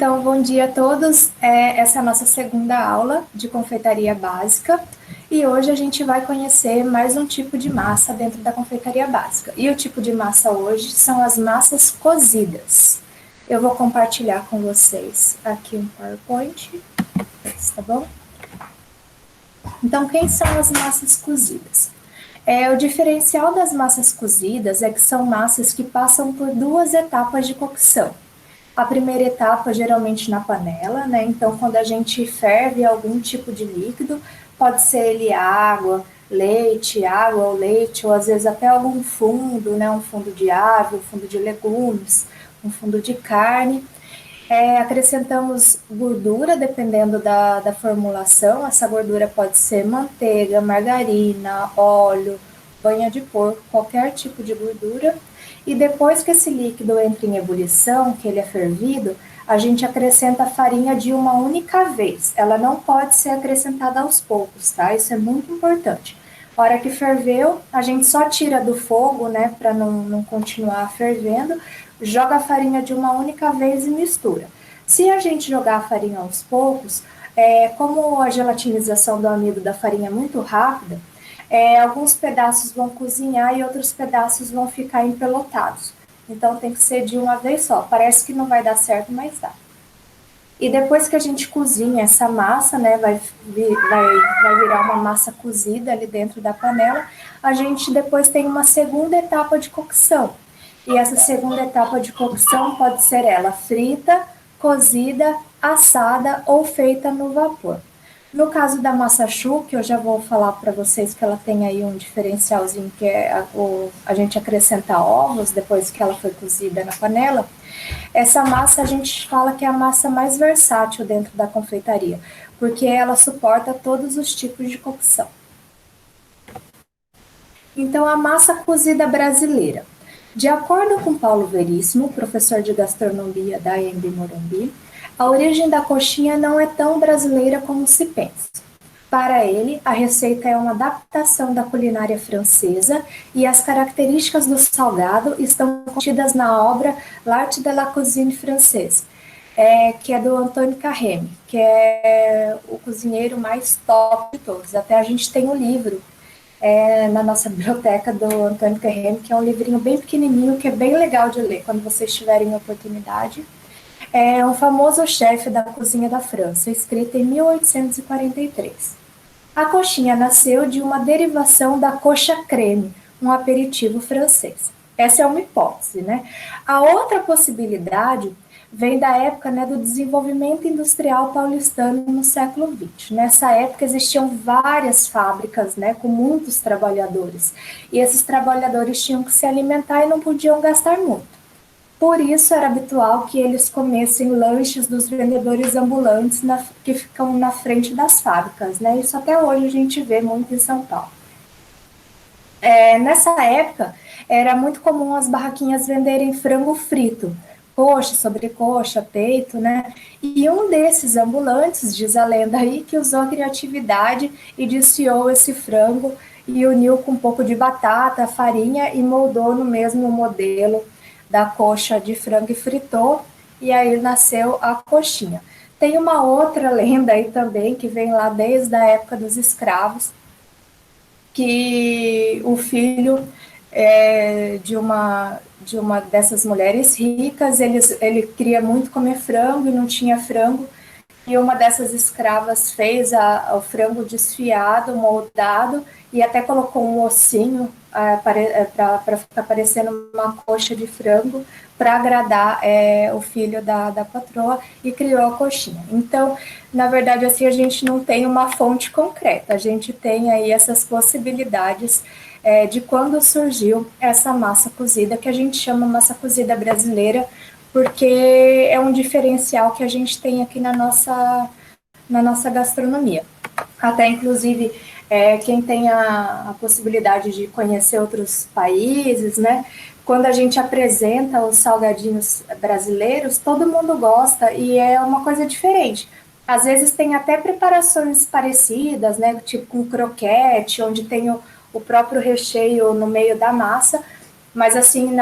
Então, bom dia a todos. Essa é a nossa segunda aula de confeitaria básica e hoje a gente vai conhecer mais um tipo de massa dentro da confeitaria básica. E o tipo de massa hoje são as massas cozidas. Eu vou compartilhar com vocês aqui um PowerPoint, tá bom? Então, quem são as massas cozidas? O diferencial das massas cozidas é que são massas que passam por duas etapas de cocção. A primeira etapa, geralmente na panela, né? Então, quando a gente ferve algum tipo de líquido, pode ser ele água ou leite, ou às vezes até algum fundo, né? Um fundo de ave, um fundo de legumes, um fundo de carne. Acrescentamos gordura, dependendo da formulação. Essa gordura pode ser manteiga, margarina, óleo, banha de porco, qualquer tipo de gordura. E depois que esse líquido entra em ebulição, que ele é fervido, a gente acrescenta a farinha de uma única vez. Ela não pode ser acrescentada aos poucos, tá? Isso é muito importante. A hora que ferveu, a gente só tira do fogo, né, para não continuar fervendo, joga a farinha de uma única vez e mistura. Se a gente jogar a farinha aos poucos, como a gelatinização do amido da farinha é muito rápida, alguns pedaços vão cozinhar e outros pedaços vão ficar empelotados. Então tem que ser de uma vez só. Parece que não vai dar certo, mas dá. E depois que a gente cozinha essa massa, né, vai virar uma massa cozida ali dentro da panela, a gente depois tem uma segunda etapa de cocção. E essa segunda etapa de cocção pode ser ela frita, cozida, assada ou feita no vapor. No caso da massa choux, que eu já vou falar para vocês que ela tem aí um diferencialzinho, que é a gente acrescenta ovos depois que ela foi cozida na panela. Essa massa a gente fala que é a massa mais versátil dentro da confeitaria, porque ela suporta todos os tipos de cocção. Então, a massa cozida brasileira. De acordo com Paulo Veríssimo, professor de gastronomia da EMB Morumbi, a origem da coxinha não é tão brasileira como se pensa. Para ele, a receita é uma adaptação da culinária francesa e as características do salgado estão contidas na obra L'Art de la Cuisine Française, que é do Antoine Carême, que é o cozinheiro mais top de todos. Até a gente tem um livro na nossa biblioteca do Antoine Carême, que é um livrinho bem pequenininho, que é bem legal de ler quando vocês tiverem oportunidade. É um famoso chefe da cozinha da França, escrito em 1843. A coxinha nasceu de uma derivação da coxa creme, um aperitivo francês. Essa é uma hipótese, né? A outra possibilidade vem da época, né, do desenvolvimento industrial paulistano no século XX. Nessa época existiam várias fábricas, né, com muitos trabalhadores, e esses trabalhadores tinham que se alimentar e não podiam gastar muito. Por isso era habitual que eles comessem lanches dos vendedores ambulantes que ficam na frente das fábricas, né? Isso até hoje a gente vê muito em São Paulo. Nessa época, era muito comum as barraquinhas venderem frango frito, coxa, sobrecoxa, peito, né? E um desses ambulantes, diz a lenda aí, que usou a criatividade e desfiou esse frango e uniu com um pouco de batata, farinha e moldou no mesmo modelo da coxa de frango e fritou, e aí nasceu a coxinha. Tem uma outra lenda aí também, que vem lá desde a época dos escravos, que o filho de uma dessas mulheres ricas, ele queria muito comer frango e não tinha frango, e uma dessas escravas fez o frango desfiado, moldado, e até colocou um ossinho para ficar parecendo uma coxa de frango, para agradar o filho da patroa, e criou a coxinha. Então, na verdade, assim, a gente não tem uma fonte concreta, a gente tem aí essas possibilidades de quando surgiu essa massa cozida, que a gente chama massa cozida brasileira, porque é um diferencial que a gente tem aqui na nossa gastronomia. Até, inclusive, quem tem a possibilidade de conhecer outros países, né? Quando a gente apresenta os salgadinhos brasileiros, todo mundo gosta e é uma coisa diferente. Às vezes tem até preparações parecidas, né? Tipo com croquete, onde tem o próprio recheio no meio da massa, mas assim,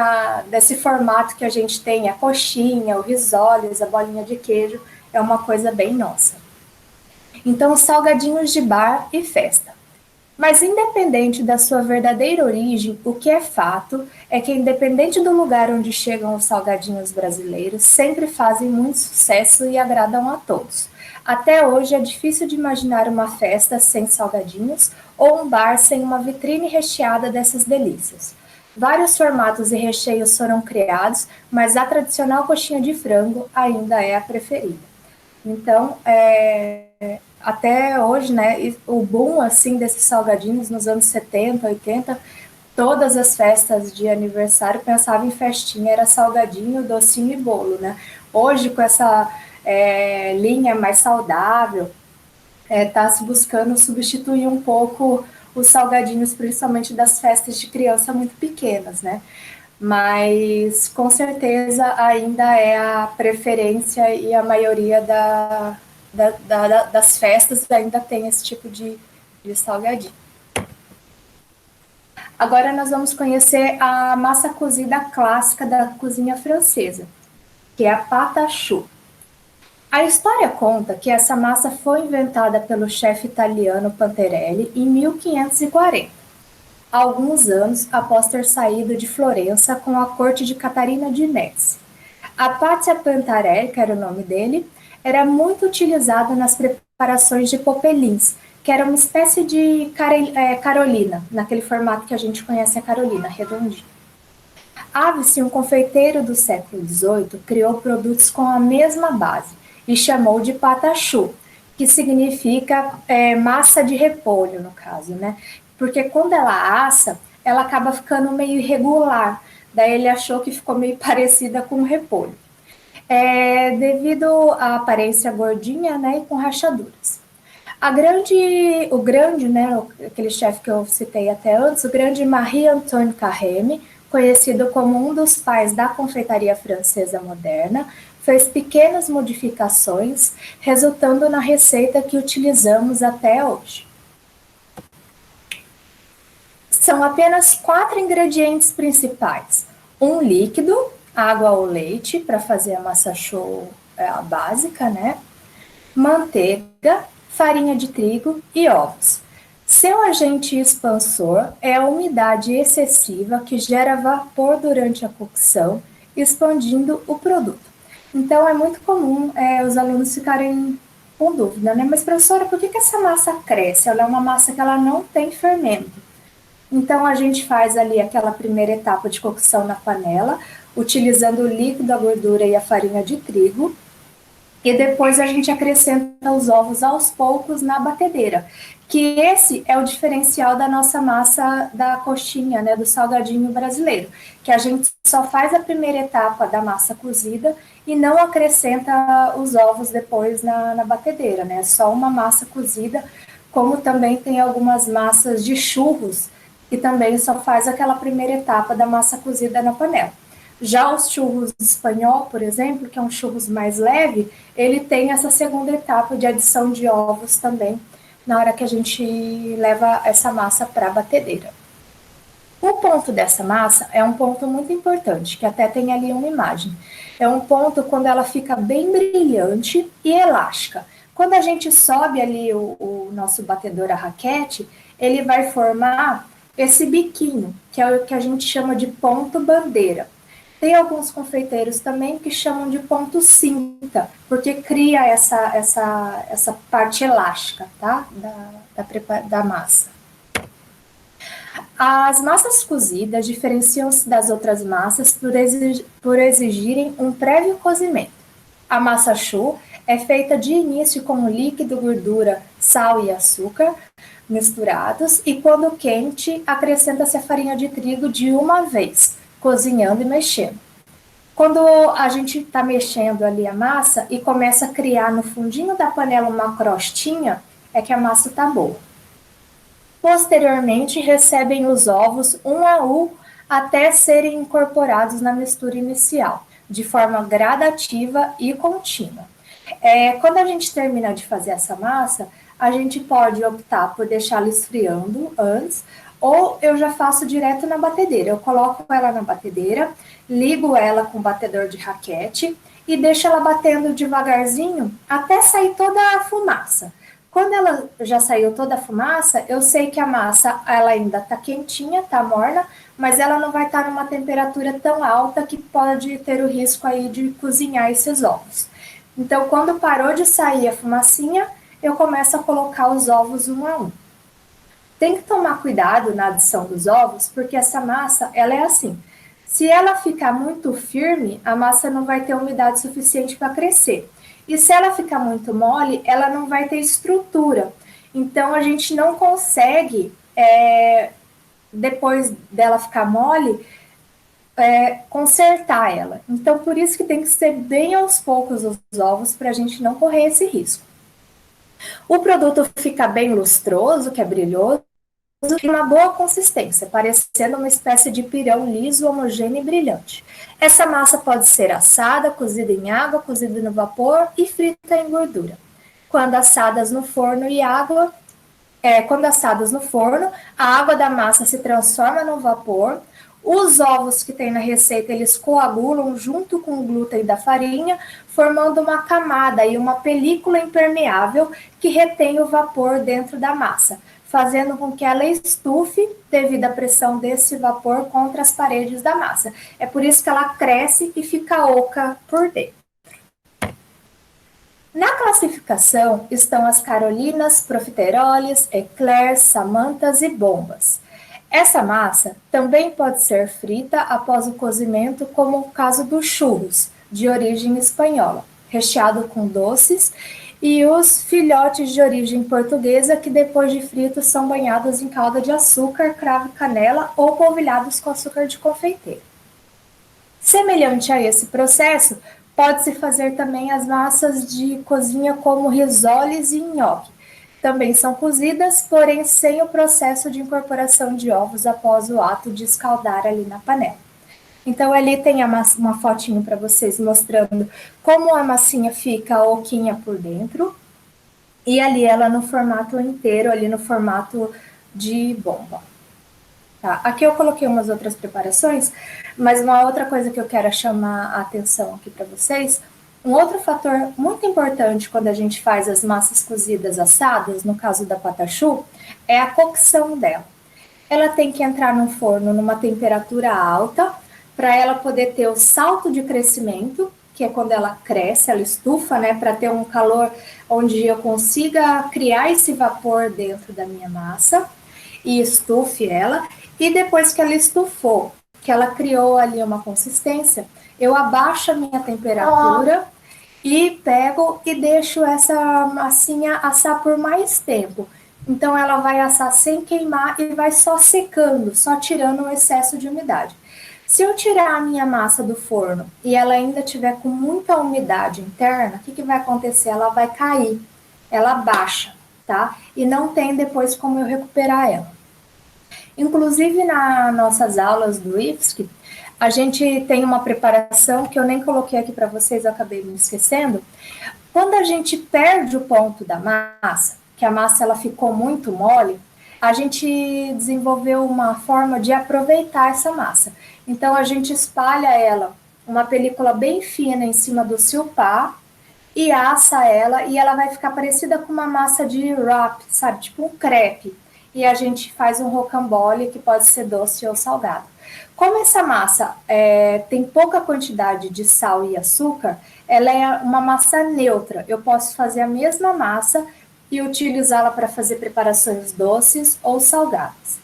desse formato que a gente tem, a coxinha, o risoles, a bolinha de queijo, é uma coisa bem nossa. Então, salgadinhos de bar e festa. Mas independente da sua verdadeira origem, o que é fato é que independente do lugar onde chegam os salgadinhos brasileiros, sempre fazem muito sucesso e agradam a todos. Até hoje é difícil de imaginar uma festa sem salgadinhos ou um bar sem uma vitrine recheada dessas delícias. Vários formatos e recheios foram criados, mas a tradicional coxinha de frango ainda é a preferida. Então, até hoje, né, o boom assim desses salgadinhos nos anos 70, 80, todas as festas de aniversário pensavam em festinha, era salgadinho, docinho e bolo, né? Hoje, com essa linha mais saudável, está se buscando substituir um pouco os salgadinhos, principalmente das festas de criança muito pequenas, né? Mas com certeza ainda é a preferência e a maioria das festas ainda tem esse tipo de salgadinho. Agora nós vamos conhecer a massa cozida clássica da cozinha francesa, que é a pata choux. A história conta que essa massa foi inventada pelo chefe italiano Panterelli em 1540, alguns anos após ter saído de Florença com a corte de Catarina de Médici. A Pátia Pantarelli, que era o nome dele, era muito utilizada nas preparações de popelins, que era uma espécie de carolina, naquele formato que a gente conhece a carolina, redondinha. Ave-se, um confeiteiro do século XVIII, criou produtos com a mesma base e chamou de patachu, que significa massa de repolho, no caso, né? Porque quando ela assa, ela acaba ficando meio irregular. Daí ele achou que ficou meio parecida com repolho. Devido à aparência gordinha, né, e com rachaduras. O grande, né, aquele chefe que eu citei até antes, o grande Marie-Antoine Carême, conhecido como um dos pais da confeitaria francesa moderna, fez pequenas modificações, resultando na receita que utilizamos até hoje. São apenas 4 ingredientes principais: um líquido, água ou leite, para fazer a massa choux a básica, né? Manteiga, farinha de trigo e ovos. Seu agente expansor é a umidade excessiva que gera vapor durante a cocção, expandindo o produto. Então, é muito comum os alunos ficarem com dúvida, né? Mas, professora, por que essa massa cresce? Ela é uma massa que ela não tem fermento. Então, a gente faz ali aquela primeira etapa de cocção na panela, utilizando o líquido, a gordura e a farinha de trigo. E depois a gente acrescenta os ovos aos poucos na batedeira, que esse é o diferencial da nossa massa da coxinha, né, do salgadinho brasileiro, que a gente só faz a primeira etapa da massa cozida e não acrescenta os ovos depois na batedeira, né, só uma massa cozida, como também tem algumas massas de churros, que também só faz aquela primeira etapa da massa cozida na panela. Já os churros espanhol, por exemplo, que é um churros mais leve, ele tem essa segunda etapa de adição de ovos também, na hora que a gente leva essa massa para a batedeira. O ponto dessa massa é um ponto muito importante, que até tem ali uma imagem. É um ponto quando ela fica bem brilhante e elástica. Quando a gente sobe ali o nosso batedor a raquete, ele vai formar esse biquinho, que é o que a gente chama de ponto bandeira. Tem alguns confeiteiros também que chamam de ponto cinta, porque cria essa parte elástica, tá? Da massa. As massas cozidas diferenciam-se das outras massas por exigirem um prévio cozimento. A massa choux é feita de início com líquido, gordura, sal e açúcar misturados, e quando quente, acrescenta-se a farinha de trigo de uma vez, cozinhando e mexendo. Quando a gente está mexendo ali a massa e começa a criar no fundinho da panela uma crostinha, é que a massa está boa. Posteriormente, recebem os ovos um a um até serem incorporados na mistura inicial, de forma gradativa e contínua. Quando a gente termina de fazer essa massa, a gente pode optar por deixá-la esfriando antes, ou eu já faço direto na batedeira. Eu coloco ela na batedeira, ligo ela com batedor de raquete e deixo ela batendo devagarzinho até sair toda a fumaça. Quando ela já saiu toda a fumaça, eu sei que a massa ela ainda está quentinha, está morna, mas ela não vai estar numa temperatura tão alta que pode ter o risco aí de cozinhar esses ovos. Então, quando parou de sair a fumacinha, eu começo a colocar os ovos um a um. Tem que tomar cuidado na adição dos ovos, porque essa massa, ela é assim. Se ela ficar muito firme, a massa não vai ter umidade suficiente para crescer. E se ela ficar muito mole, ela não vai ter estrutura. Então, a gente não consegue, depois dela ficar mole, consertar ela. Então, por isso que tem que ser bem aos poucos os ovos, para a gente não correr esse risco. O produto fica bem lustroso, que é brilhoso, e uma boa consistência, parecendo uma espécie de pirão liso, homogêneo e brilhante. Essa massa pode ser assada, cozida em água, cozida no vapor e frita em gordura. Quando assadas no forno quando assadas no forno, a água da massa se transforma no vapor. Os ovos que tem na receita, eles coagulam junto com o glúten da farinha, formando uma camada e uma película impermeável que retém o vapor dentro da massa, fazendo com que ela estufe devido à pressão desse vapor contra as paredes da massa. É por isso que ela cresce e fica oca por dentro. Na classificação estão as carolinas, profiteroles, eclairs, samantas e bombas. Essa massa também pode ser frita após o cozimento, como o caso dos churros, de origem espanhola, recheado com doces, e os filhotes de origem portuguesa, que depois de fritos são banhados em calda de açúcar, cravo e canela ou polvilhados com açúcar de confeiteiro. Semelhante a esse processo, pode-se fazer também as massas de cozinha como risoles e nhoque. Também são cozidas, porém sem o processo de incorporação de ovos após o ato de escaldar ali na panela. Então, ali tem uma fotinho para vocês mostrando como a massinha fica oquinha por dentro. E ali ela no formato inteiro, ali no formato de bomba. Tá? Aqui eu coloquei umas outras preparações, mas uma outra coisa que eu quero chamar a atenção aqui para vocês, um outro fator muito importante quando a gente faz as massas cozidas assadas, no caso da patachu, é a cocção dela. Ela tem que entrar no forno numa temperatura alta, para ela poder ter o salto de crescimento, que é quando ela cresce, ela estufa, né, para ter um calor onde eu consiga criar esse vapor dentro da minha massa e estufe ela. E depois que ela estufou, que ela criou ali uma consistência, eu abaixo a minha temperatura e pego e deixo essa massinha assar por mais tempo. Então ela vai assar sem queimar e vai só secando, só tirando o excesso de umidade. Se eu tirar a minha massa do forno e ela ainda tiver com muita umidade interna, o que vai acontecer? Ela vai cair, ela baixa, tá? E não tem depois como eu recuperar ela. Inclusive, nas nossas aulas do IFSC, a gente tem uma preparação que eu nem coloquei aqui para vocês, eu acabei me esquecendo. Quando a gente perde o ponto da massa, que a massa ela ficou muito mole, a gente desenvolveu uma forma de aproveitar essa massa. Então, a gente espalha ela, uma película bem fina em cima do silpá, e assa ela, e ela vai ficar parecida com uma massa de wrap, sabe? Tipo um crepe. E a gente faz um rocambole, que pode ser doce ou salgado. Como essa massa tem pouca quantidade de sal e açúcar, ela é uma massa neutra. Eu posso fazer a mesma massa e utilizá-la para fazer preparações doces ou salgadas.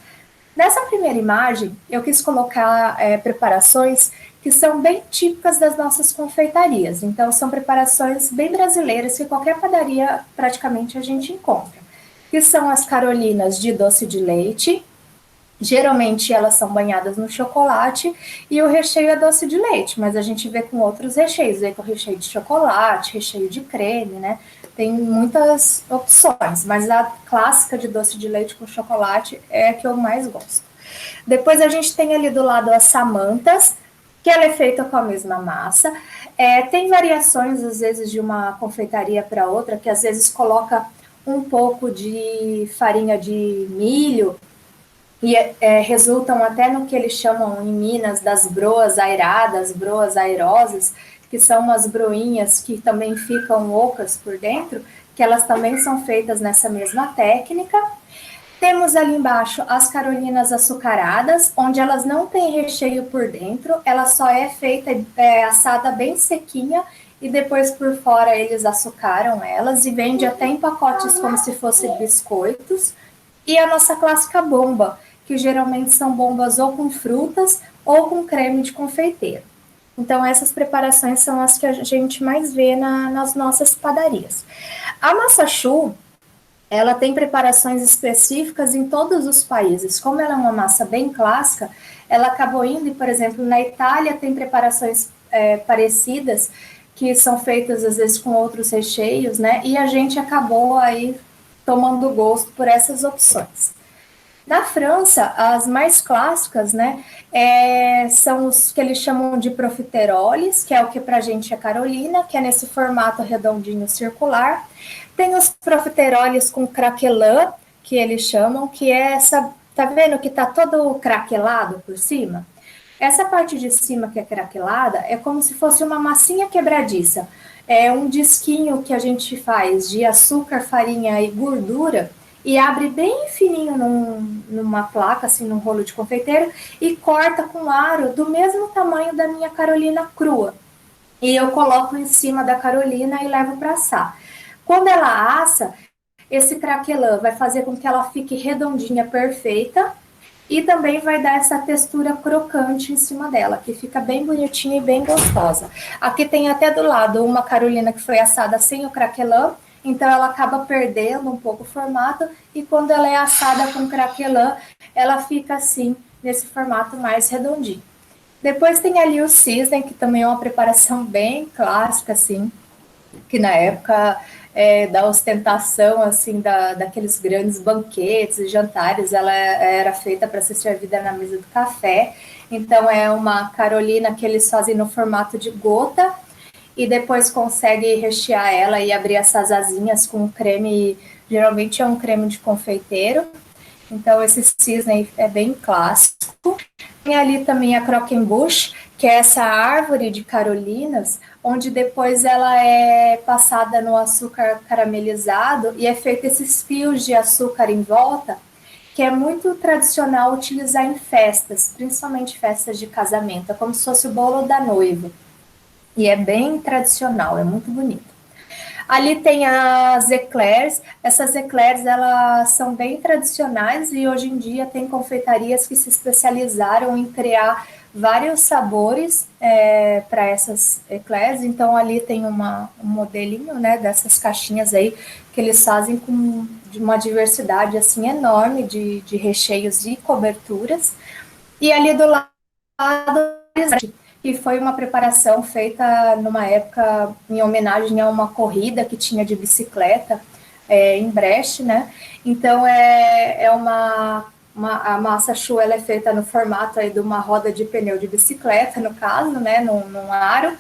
Nessa primeira imagem, eu quis colocar preparações que são bem típicas das nossas confeitarias. Então, são preparações bem brasileiras que qualquer padaria praticamente a gente encontra. Que são as carolinas de doce de leite. Geralmente elas são banhadas no chocolate e o recheio é doce de leite, mas a gente vê com outros recheios, vê com recheio de chocolate, recheio de creme, né? Tem muitas opções, mas a clássica de doce de leite com chocolate é a que eu mais gosto. Depois a gente tem ali do lado as samantas, que ela é feita com a mesma massa. Tem variações, às vezes, de uma confeitaria para outra, que às vezes coloca um pouco de farinha de milho e resultam até no que eles chamam em Minas das broas aeradas, broas aerosas, que são umas broinhas que também ficam ocas por dentro, que elas também são feitas nessa mesma técnica. Temos ali embaixo as carolinas açucaradas, onde elas não têm recheio por dentro, ela só é feita assada bem sequinha e depois por fora eles açucaram elas e vende até em pacotes como se fossem biscoitos. E a nossa clássica bomba, que geralmente são bombas ou com frutas ou com creme de confeiteiro. Então, essas preparações são as que a gente mais vê nas nossas padarias. A massa choux, ela tem preparações específicas em todos os países. Como ela é uma massa bem clássica, ela acabou indo, por exemplo, na Itália tem preparações parecidas, que são feitas às vezes com outros recheios, né? E a gente acabou aí tomando gosto por essas opções. Na França, as mais clássicas, né, são os que eles chamam de profiteroles, que é o que para a gente é Carolina, que é nesse formato redondinho circular. Tem os profiteroles com craquelin, que eles chamam, que é essa, tá vendo que tá todo craquelado por cima? Essa parte de cima que é craquelada é como se fosse uma massinha quebradiça. É um disquinho que a gente faz de açúcar, farinha e gordura e abre bem fininho numa placa, assim, num rolo de confeiteiro e corta com aro do mesmo tamanho da minha Carolina crua. E eu coloco em cima da Carolina e levo para assar. Quando ela assa, esse craquelin vai fazer com que ela fique redondinha, perfeita, e também vai dar essa textura crocante em cima dela, que fica bem bonitinha e bem gostosa. Aqui tem até do lado uma Carolina que foi assada sem o craquelin, então ela acaba perdendo um pouco o formato, e quando ela é assada com craquelin, ela fica assim, nesse formato mais redondinho. Depois tem ali o cisne, que também é uma preparação bem clássica, assim, que na época da ostentação, assim, daqueles grandes banquetes e jantares, ela era feita para ser servida na mesa do café. Então é uma carolina que eles fazem no formato de gota e depois consegue rechear ela e abrir essas asinhas com creme, geralmente é um creme de confeiteiro. Então esse cisne é bem clássico. Tem ali também a croquembouche, que é essa árvore de carolinas, onde depois ela é passada no açúcar caramelizado e é feito esses fios de açúcar em volta, que é muito tradicional utilizar em festas, principalmente festas de casamento, é como se fosse o bolo da noiva. E é bem tradicional, é muito bonito. Ali tem as eclairs. Essas eclairs, elas são bem tradicionais e hoje em dia tem confeitarias que se especializaram em criar vários sabores para essas eclairs. Então ali tem um modelinho, né, dessas caixinhas aí que eles fazem com uma diversidade assim enorme de recheios e coberturas. E ali do lado que foi uma preparação feita numa época em homenagem a uma corrida que tinha de bicicleta em Brecht, né? Então a massa choux ela é feita no formato aí de uma roda de pneu de bicicleta, no caso, né? Num aro,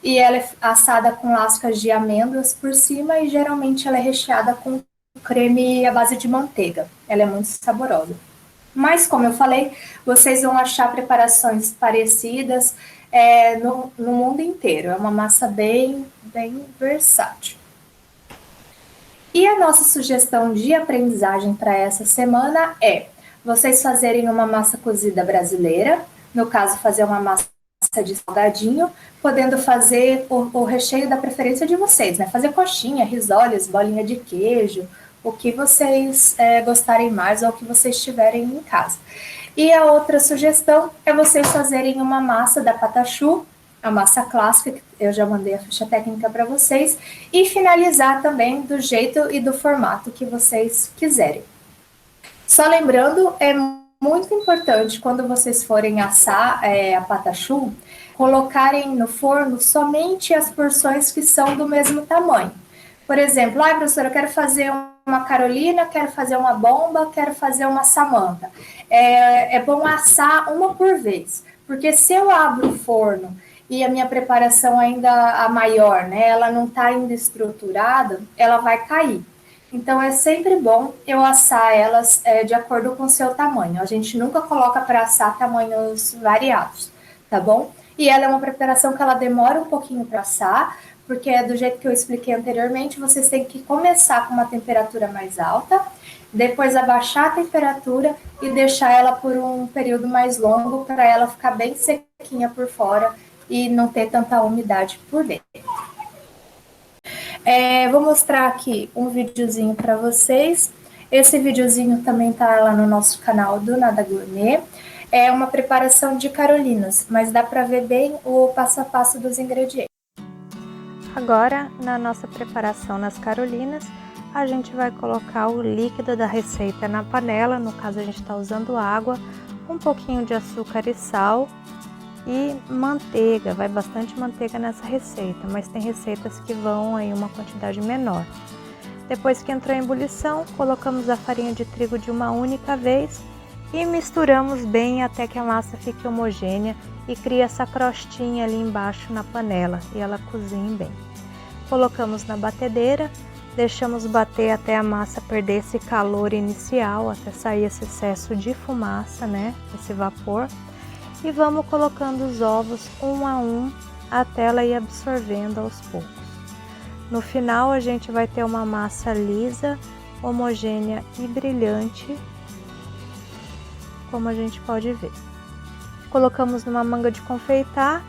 e ela é assada com lascas de amêndoas por cima e geralmente ela é recheada com creme à base de manteiga. Ela é muito saborosa. Mas, como eu falei, vocês vão achar preparações parecidas no mundo inteiro. É uma massa bem, bem versátil. E a nossa sugestão de aprendizagem para essa semana é vocês fazerem uma massa cozida brasileira, no caso, fazer uma massa de salgadinho, podendo fazer o recheio da preferência de vocês, né? Fazer coxinha, risoles, bolinha de queijo, o que vocês gostarem mais ou o que vocês tiverem em casa. E a outra sugestão é vocês fazerem uma massa da patachu, a massa clássica, que eu já mandei a ficha técnica para vocês, e finalizar também do jeito e do formato que vocês quiserem. Só lembrando, é muito importante quando vocês forem assar a patachu, colocarem no forno somente as porções que são do mesmo tamanho. Por exemplo, professora, eu quero fazer uma Carolina, quero fazer uma bomba, quero fazer uma Samanta. É bom assar uma por vez, porque se eu abro o forno e a minha preparação ainda a maior, né, ela não está ainda estruturada, ela vai cair. Então é sempre bom eu assar elas de acordo com o seu tamanho. A gente nunca coloca para assar tamanhos variados, tá bom? E ela é uma preparação que ela demora um pouquinho para assar, porque é do jeito que eu expliquei anteriormente, vocês têm que começar com uma temperatura mais alta, depois abaixar a temperatura e deixar ela por um período mais longo para ela ficar bem sequinha por fora e não ter tanta umidade por dentro. Vou mostrar aqui um videozinho para vocês. Esse videozinho também tá lá no nosso canal do Nada Gourmet. É uma preparação de carolinas, mas dá para ver bem o passo a passo dos ingredientes. Agora, na nossa preparação nas carolinas, a gente vai colocar o líquido da receita na panela. No caso, a gente está usando água, um pouquinho de açúcar e sal e manteiga. Vai bastante manteiga nessa receita, mas tem receitas que vão em uma quantidade menor. Depois que entrou em ebulição, colocamos a farinha de trigo de uma única vez e misturamos bem até que a massa fique homogênea e crie essa crostinha ali embaixo na panela e ela cozinhe bem. Colocamos na batedeira, deixamos bater até a massa perder esse calor inicial, até sair esse excesso de fumaça, né, esse vapor. E vamos colocando os ovos um a um até ela ir absorvendo aos poucos. No final a gente vai ter uma massa lisa, homogênea e brilhante, como a gente pode ver. Colocamos numa manga de confeitar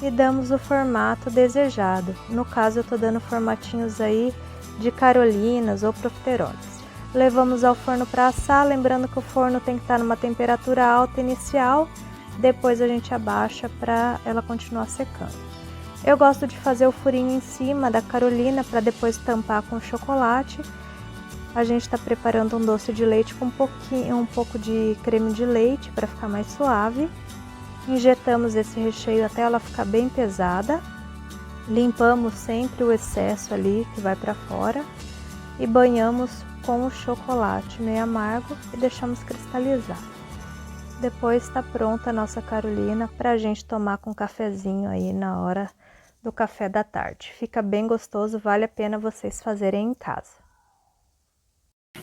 e damos o formato desejado. No caso eu estou dando formatinhos aí de carolinas ou profiteroles. Levamos ao forno para assar, lembrando que o forno tem que estar numa temperatura alta inicial, depois a gente abaixa para ela continuar secando. Eu gosto de fazer o furinho em cima da carolina para depois tampar com chocolate. A gente está preparando um doce de leite com um pouco de creme de leite para ficar mais suave. Injetamos esse recheio até ela ficar bem pesada. Limpamos sempre o excesso ali que vai para fora e banhamos com o chocolate meio amargo e deixamos cristalizar. Depois está pronta a nossa carolina para a gente tomar com um cafezinho aí na hora do café da tarde. Fica bem gostoso, vale a pena vocês fazerem em casa.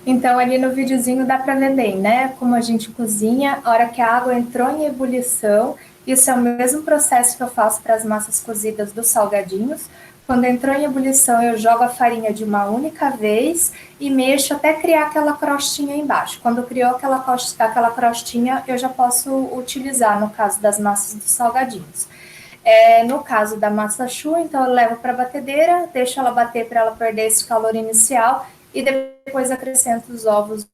Então ali no videozinho dá para ver bem, né? Como a gente cozinha, a hora que a água entrou em ebulição, isso é o mesmo processo que eu faço para as massas cozidas dos salgadinhos. Quando entrou em ebulição, eu jogo a farinha de uma única vez e mexo até criar aquela crostinha embaixo. Quando criou aquela crostinha, eu já posso utilizar no caso das massas dos salgadinhos. No caso da massa choux, então eu levo para a batedeira, deixo ela bater para ela perder esse calor inicial e depois acrescento os ovos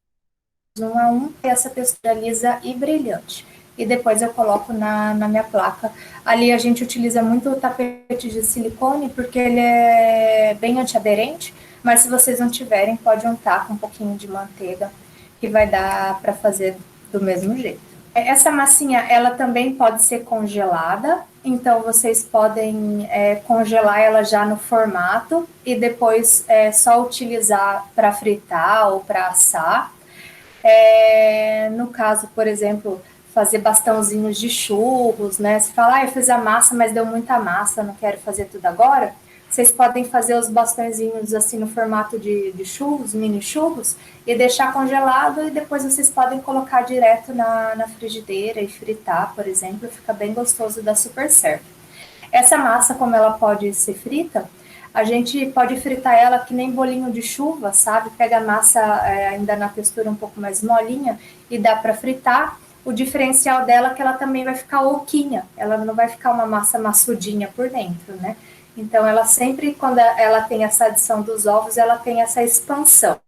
um a um, e essa textura lisa e brilhante. E depois eu coloco na minha placa. Ali a gente utiliza muito o tapete de silicone, porque ele é bem antiaderente, mas se vocês não tiverem, pode untar com um pouquinho de manteiga, que vai dar para fazer do mesmo jeito. Essa massinha, ela também pode ser congelada, então vocês podem congelar ela já no formato e depois só utilizar para fritar ou para assar. No caso, por exemplo, fazer bastãozinhos de churros, né? Se falar, eu fiz a massa, mas deu muita massa, não quero fazer tudo agora. Vocês podem fazer os bastõezinhos assim no formato de churros, mini churros, e deixar congelado e depois vocês podem colocar direto na frigideira e fritar, por exemplo, fica bem gostoso, dá super certo. Essa massa, como ela pode ser frita, a gente pode fritar ela que nem bolinho de chuva, sabe? Pega a massa ainda na textura um pouco mais molinha e dá para fritar. O diferencial dela é que ela também vai ficar oquinha, ela não vai ficar uma massa maçudinha por dentro, né? Então ela sempre, quando ela tem essa adição dos ovos, ela tem essa expansão.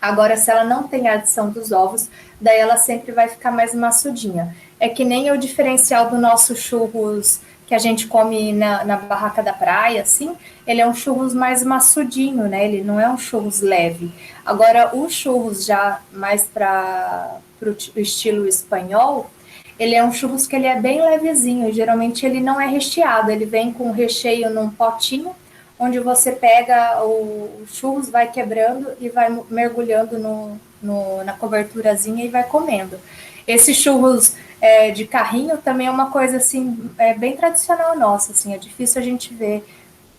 Agora, se ela não tem a adição dos ovos, daí ela sempre vai ficar mais maçudinha. É que nem o diferencial do nosso churros que a gente come na barraca da praia, assim, ele é um churros mais maçudinho, né? Ele não é um churros leve. Agora, o churros já mais para o estilo espanhol, ele é um churros que ele é bem levezinho. Geralmente ele não é recheado, ele vem com recheio num potinho, onde você pega o churros, vai quebrando e vai mergulhando na coberturazinha e vai comendo. Esse churros de carrinho também é uma coisa assim bem tradicional nossa, assim, é difícil a gente ver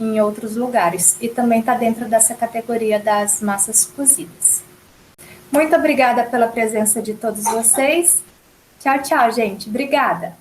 em outros lugares e também está dentro dessa categoria das massas cozidas. Muito obrigada pela presença de todos vocês. Tchau, tchau, gente. Obrigada.